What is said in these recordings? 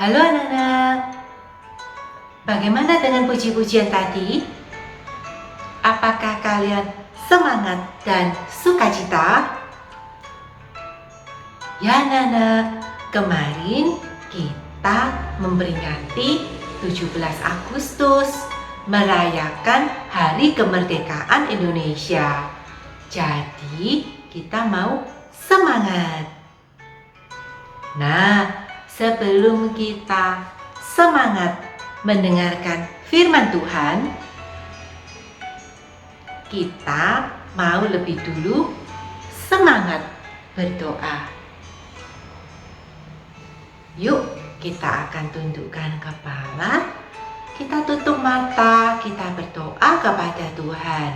Halo anak-anak, bagaimana dengan puji-pujian tadi? Apakah kalian semangat dan sukacita? Ya anak-anak, kemarin kita memperingati 17 Agustus, merayakan Hari Kemerdekaan Indonesia. Jadi kita mau semangat. Nah, sebelum kita semangat mendengarkan firman Tuhan, kita mau lebih dulu semangat berdoa. Yuk, kita akan tundukkan kepala, kita tutup mata, kita berdoa kepada Tuhan.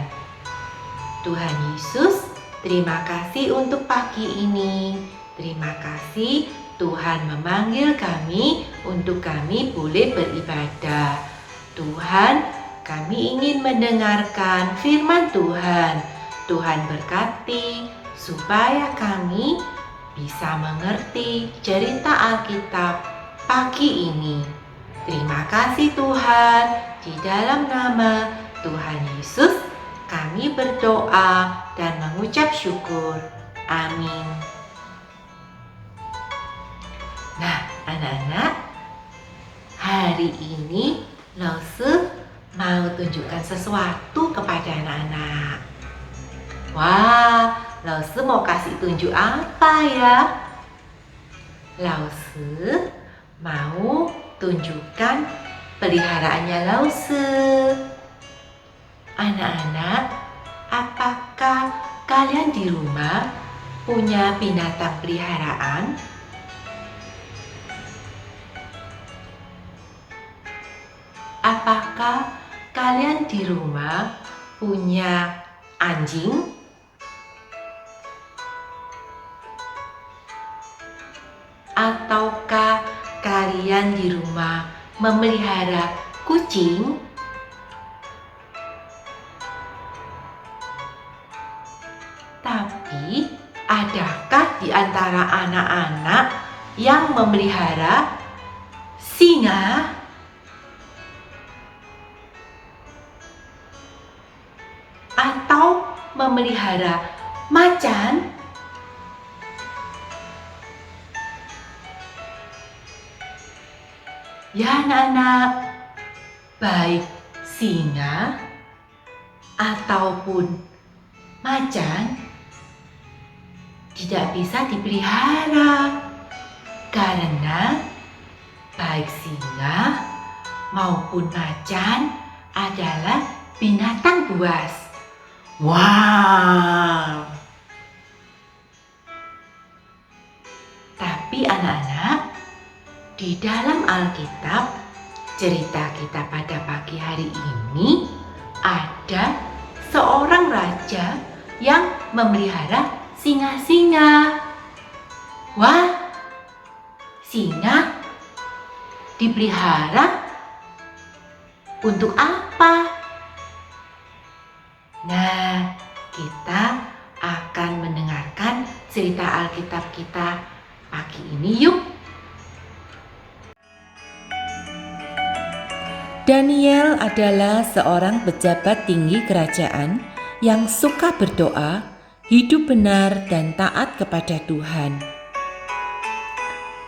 Tuhan Yesus, terima kasih untuk pagi ini. Terima kasih Tuhan memanggil kami untuk kami boleh beribadah. Tuhan, kami ingin mendengarkan firman Tuhan. Tuhan berkati supaya kami bisa mengerti cerita Alkitab pagi ini. Terima kasih Tuhan, di dalam nama Tuhan Yesus kami berdoa dan mengucap syukur. Amin. Nah, anak-anak, hari ini Lause mau tunjukkan sesuatu kepada anak-anak. Wah, Lause mau kasih tunjuk apa ya? Lause mau tunjukkan peliharaannya Lause. Anak-anak, apakah kalian di rumah punya binatang peliharaan? Apakah kalian di rumah punya anjing? Ataukah kalian di rumah memelihara kucing? Tapi, adakah di antara anak-anak yang memelihara singa? Atau memelihara macan? Ya anak-anak, baik singa ataupun macan tidak bisa dipelihara karena baik singa maupun macan adalah binatang buas. Wow! Tapi anak-anak, di dalam Alkitab, cerita kita pada pagi hari ini ada seorang raja yang memelihara singa-singa. Wah, singa dipelihara untuk apa? Nah, kita akan mendengarkan cerita Alkitab kita pagi ini yuk. Daniel adalah seorang pejabat tinggi kerajaan yang suka berdoa, hidup benar dan taat kepada Tuhan.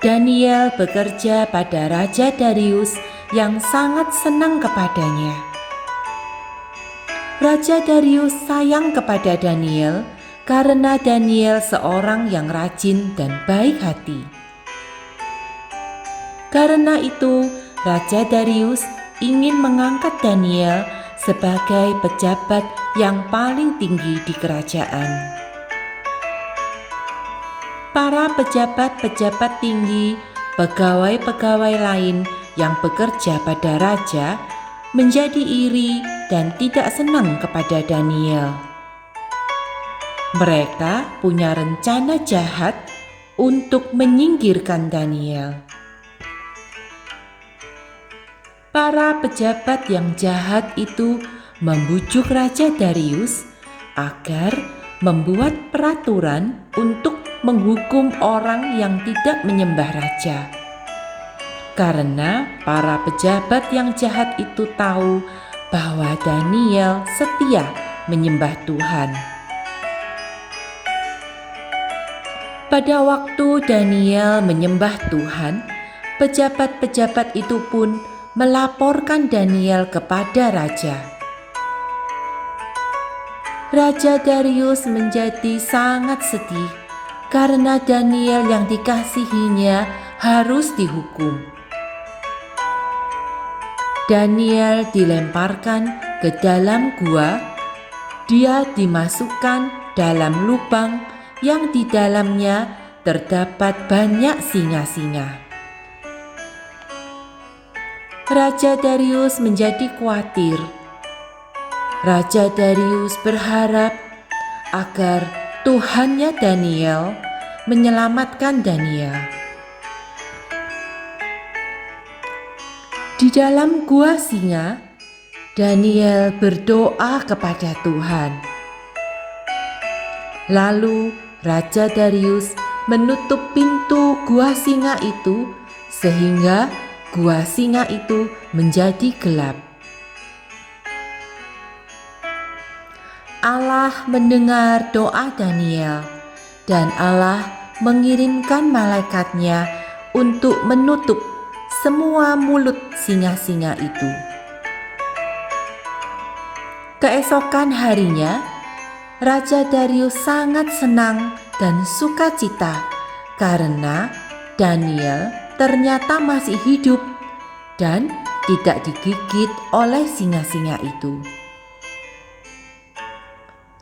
Daniel bekerja pada Raja Darius yang sangat senang kepadanya. Raja Darius sayang kepada Daniel karena Daniel seorang yang rajin dan baik hati. Karena itu, Raja Darius ingin mengangkat Daniel sebagai pejabat yang paling tinggi di kerajaan. Para pejabat-pejabat tinggi, pegawai-pegawai lain yang bekerja pada raja menjadi iri dan tidak senang kepada Daniel. Mereka punya rencana jahat untuk menyingkirkan Daniel. Para pejabat yang jahat itu membujuk Raja Darius agar membuat peraturan untuk menghukum orang yang tidak menyembah raja. karena para pejabat yang jahat itu tahu bahwa Daniel setia menyembah Tuhan. Pada waktu Daniel menyembah Tuhan, pejabat-pejabat itu pun melaporkan Daniel kepada raja. Raja Darius menjadi sangat sedih karena Daniel yang dikasihinya harus dihukum. Daniel dilemparkan ke dalam gua. Dia dimasukkan dalam lubang yang di dalamnya terdapat banyak singa-singa. Raja Darius menjadi khawatir. Raja Darius berharap agar Tuhannya Daniel menyelamatkan Daniel. Di dalam gua singa, Daniel berdoa kepada Tuhan. Lalu Raja Darius menutup pintu gua singa itu sehingga gua singa itu menjadi gelap. Allah mendengar doa Daniel dan Allah mengirimkan malaikatnya untuk menutup semua mulut singa-singa itu. Keesokan harinya, Raja Darius sangat senang dan sukacita karena Daniel ternyata masih hidup dan tidak digigit oleh singa-singa itu.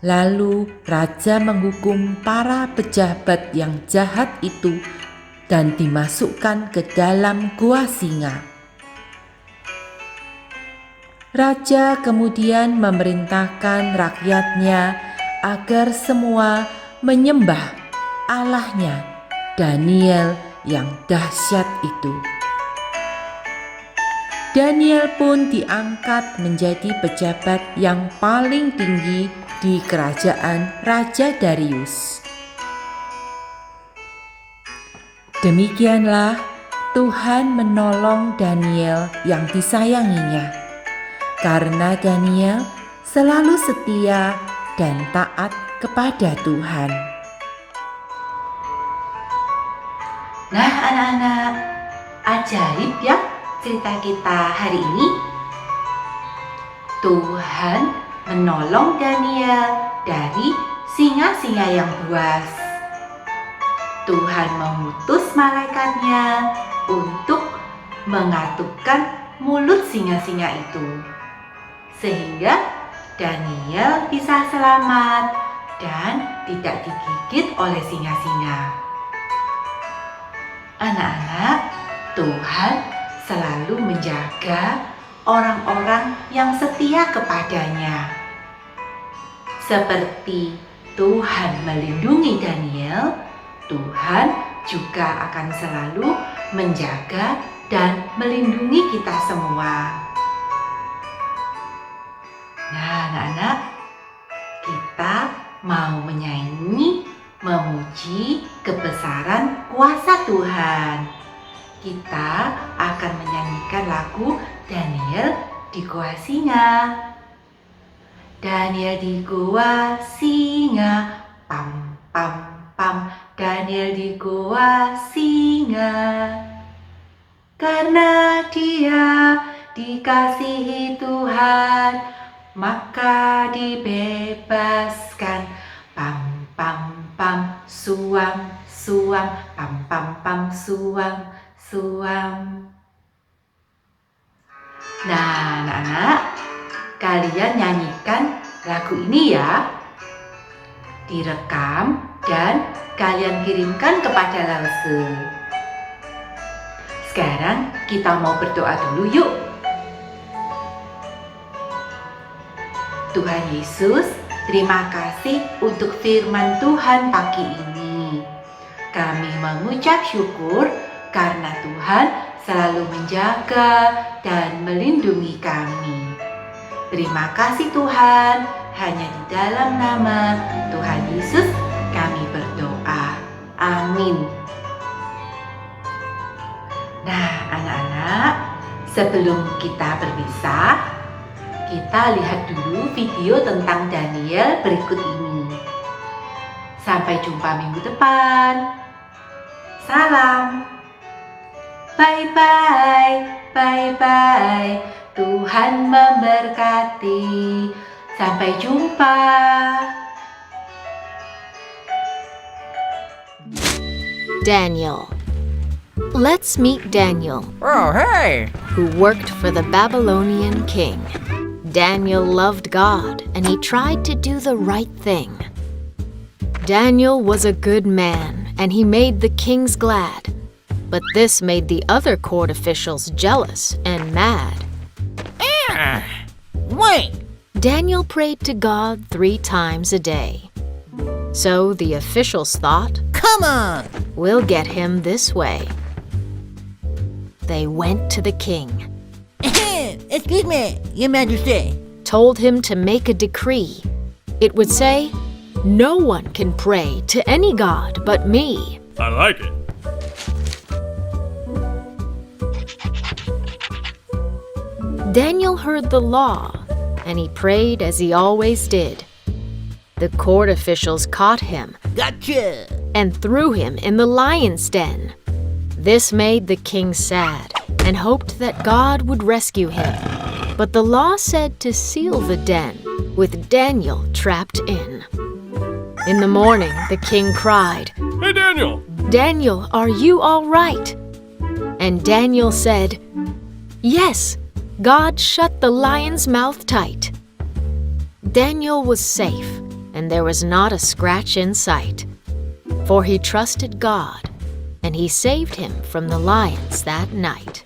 Lalu raja menghukum para pejabat yang jahat itu dan dimasukkan ke dalam gua singa. Raja kemudian memerintahkan rakyatnya agar semua menyembah Allahnya Daniel yang dahsyat itu. Daniel pun diangkat menjadi pejabat yang paling tinggi di kerajaan Raja Darius. Demikianlah Tuhan menolong Daniel yang disayanginya, karena Daniel selalu setia dan taat kepada Tuhan. Nah anak-anak, ajaib ya cerita kita hari ini. Tuhan menolong Daniel dari singa-singa yang buas. Tuhan mengutus malaikatnya untuk mengatupkan mulut singa-singa itu, sehingga Daniel bisa selamat dan tidak digigit oleh singa-singa. Anak-anak, Tuhan selalu menjaga orang-orang yang setia kepadanya. Seperti Tuhan melindungi Daniel, Tuhan juga akan selalu menjaga dan melindungi kita semua. Nah, anak-anak, kita mau menyanyi, memuji kebesaran kuasa Tuhan. Kita akan menyanyikan lagu Daniel di Gua Singa. Daniel di Gua Singa, pam pam pam. Daniel di Gua Singa, karena dia dikasihi Tuhan, maka dibebaskan. Pam pam pam, suam suam, pam pam pam, suam suam. Nah, anak-anak, kalian nyanyikan lagu ini ya. Direkam dan kalian kirimkan kepada Lause. Sekarang kita mau berdoa dulu yuk. Tuhan Yesus, terima kasih untuk firman Tuhan pagi ini. Kami mengucap syukur karena Tuhan selalu menjaga dan melindungi kami. Terima kasih Tuhan, hanya di dalam nama Tuhan Yesus kami berdoa. Amin. Nah, anak-anak, sebelum kita berpisah, kita lihat dulu video tentang Daniel berikut ini. Sampai jumpa minggu depan. Salam. Bye-bye, bye-bye. Tuhan memberkati. Sampai jumpa. Daniel. Let's meet Daniel, Oh, hey! who worked for the Babylonian king. Daniel loved God, and he tried to do the right thing. Daniel was a good man, and he made the kings glad. But this made the other court officials jealous and mad. Wait! Daniel prayed to God 3 times a day. So the officials thought, Come on! we'll get him this way. They went to the king, Excuse me, Your Majesty. told him to make a decree. It would say, no one can pray to any god but me. I like it. Daniel heard the law, and he prayed as he always did. The court officials caught him Gotcha! and threw him in the lion's den. This made the king sad and hoped that God would rescue him. But the law said to seal the den with Daniel trapped in. In the morning, the king cried, Hey, Daniel! Daniel, are you all right? And Daniel said, Yes, God shut the lion's mouth tight. Daniel was safe, and there was not a scratch in sight. For he trusted God, and he saved him from the lions that night.